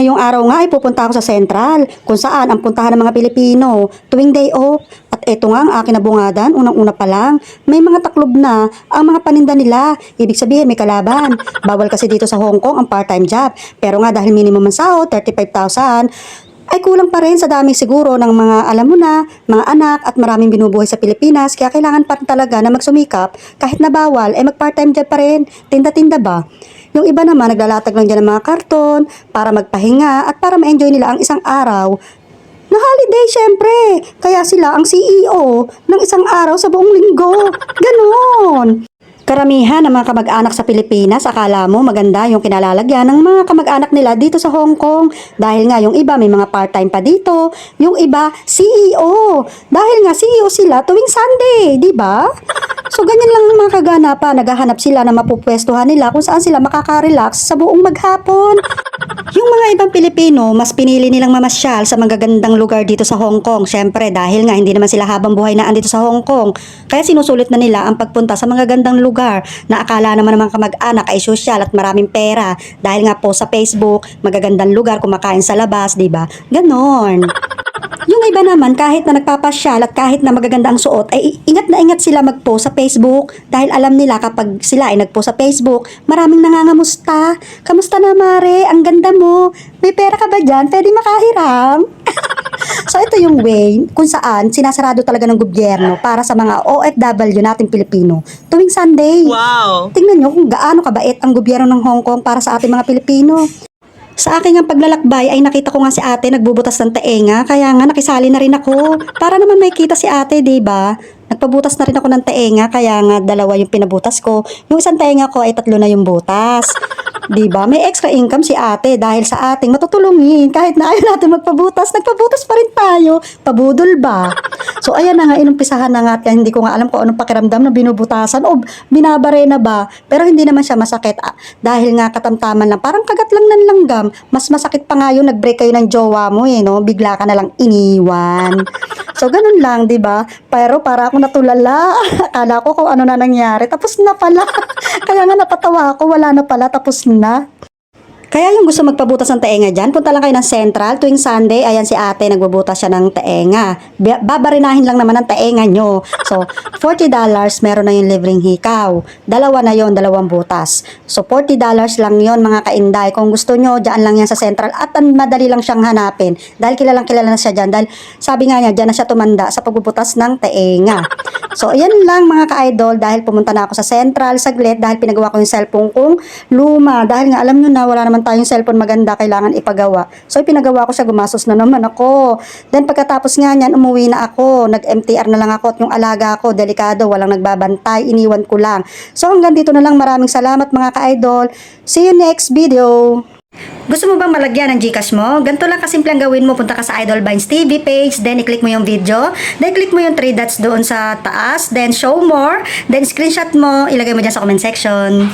ngayong araw nga ay pupunta ako sa Central, kung saan ang puntahan ng mga Pilipino tuwing day off. At eto nga ang aking nabungadan, unang-una pa lang, may mga taklob na ang mga paninda nila. Ibig sabihin may kalaban. Bawal kasi dito sa Hong Kong ang part-time job. Pero nga dahil minimum ang sahod, 35,000, ay kulang pa rin sa dami siguro ng mga alam mo na, mga anak at maraming binubuhay sa Pilipinas. Kaya kailangan pa rin talaga na magsumikap kahit na bawal, eh mag part-time job pa rin, tinda-tinda ba? Yung iba naman naglalatag lang dyan ng mga karton para magpahinga at para ma-enjoy nila ang isang araw na holiday syempre. Kaya sila ang CEO ng isang araw sa buong linggo. Ganon. Karamihan ng mga kamag-anak sa Pilipinas, akala mo maganda yung kinalalagyan ng mga kamag-anak nila dito sa Hong Kong. Dahil nga yung iba may mga part-time pa dito, yung iba CEO. Dahil nga CEO sila tuwing Sunday, di ba? So ganyan lang ang mga kaganapan, naghahanap sila na mapupwestuhan nila kung saan sila makaka-relax sa buong maghapon. Yung mga ibang Pilipino, mas pinili nilang mamasyal sa magagandang lugar dito sa Hong Kong. Syempre, dahil nga hindi naman sila habang buhay na andito sa Hong Kong. Kaya sinusulit na nila ang pagpunta sa mga gandang lugar na akala naman ng mga kamag-anak ay sosyal at maraming pera. Dahil nga po sa Facebook, magagandang lugar, kumakain sa labas, di ba? Ganon. Yung iba naman, kahit na nagpapasyal at kahit na magaganda ang suot, ay ingat na ingat sila mag-post sa Facebook dahil alam nila kapag sila ay nag-post sa Facebook, maraming nangangamusta. Kamusta na mare? Ang ganda mo. May pera ka ba dyan? Pwede makahiram? So ito yung way kung saan sinasarado talaga ng gobyerno para sa mga OFW nating Pilipino tuwing Sunday. Wow! Tingnan nyo kung gaano kabait ang gobyerno ng Hong Kong para sa ating mga Pilipino. Sa aking ang paglalakbay ay nakita ko nga si ate nagbubutas ng taenga, kaya nga nakisali na rin ako. Para naman may kita si ate, di ba? Nagpabutas na rin ako ng taenga, kaya nga dalawa yung pinabutas ko. Yung isang taenga ko ay 3 na yung butas. Di ba? May extra income si ate dahil sa ating matutulungin. Kahit na ayaw natin magpabutas, nagpabutas pa rin tayo. Pabudol ba? So ayan na nga, inumpisahan na nga at hindi ko nga alam kung anong pakiramdam na binubutasan o binabare na ba. Pero hindi naman siya masakit dahil nga katamtaman lang. Parang kagat lang ng langgam. Mas masakit pa nga yung nag-break kayo ng jowa mo no? Bigla ka na lang iniwan. So ganun lang, di ba? Pero para ako natulala. Akala ko kung ano na nangyari. Tapos na pala. Kaya nga napatawa ako, wala na pala, tapos na. Kaya yung gusto magpabutas ng taenga dyan, punta lang kayo ng Central. Tuwing Sunday, ayan si ate, nagbubutas siya ng taenga. Babarinahin lang naman ang taenga nyo. So, $40, meron na yung libreng hikaw. Dalawa na yon, 2 butas. So, $40 lang yon mga kainday. Kung gusto nyo, dyan lang yan sa Central. At madali lang siyang hanapin. Dahil kilalang kilala na siya dyan. Dahil sabi nga niya, dyan na siya tumanda sa pagbubutas ng taenga. So, ayan lang mga ka-idol. Dahil pumunta na ako sa Central saglit. Dahil pinagawa ko yung cellphone kong luma. Dahil nga alam nyo na, wala naman tayong cellphone maganda, kailangan ipagawa. So, pinagawa ko siya, gumasos na naman ako. Then, pagkatapos nga niyan, umuwi na ako. Nag-MTR na lang ako at yung alaga ko, delikado, walang nagbabantay, iniwan ko lang. So, hanggang dito na lang. Maraming salamat mga ka-idol. See you next video. Gusto mo bang malagyan ng Gcash mo? Ganito lang kasimpleng gawin mo. Punta ka sa Idol Vines TV page, then i-click mo yung video, then click mo yung 3 dots doon sa taas, then show more, then screenshot mo, ilagay mo dyan sa comment section.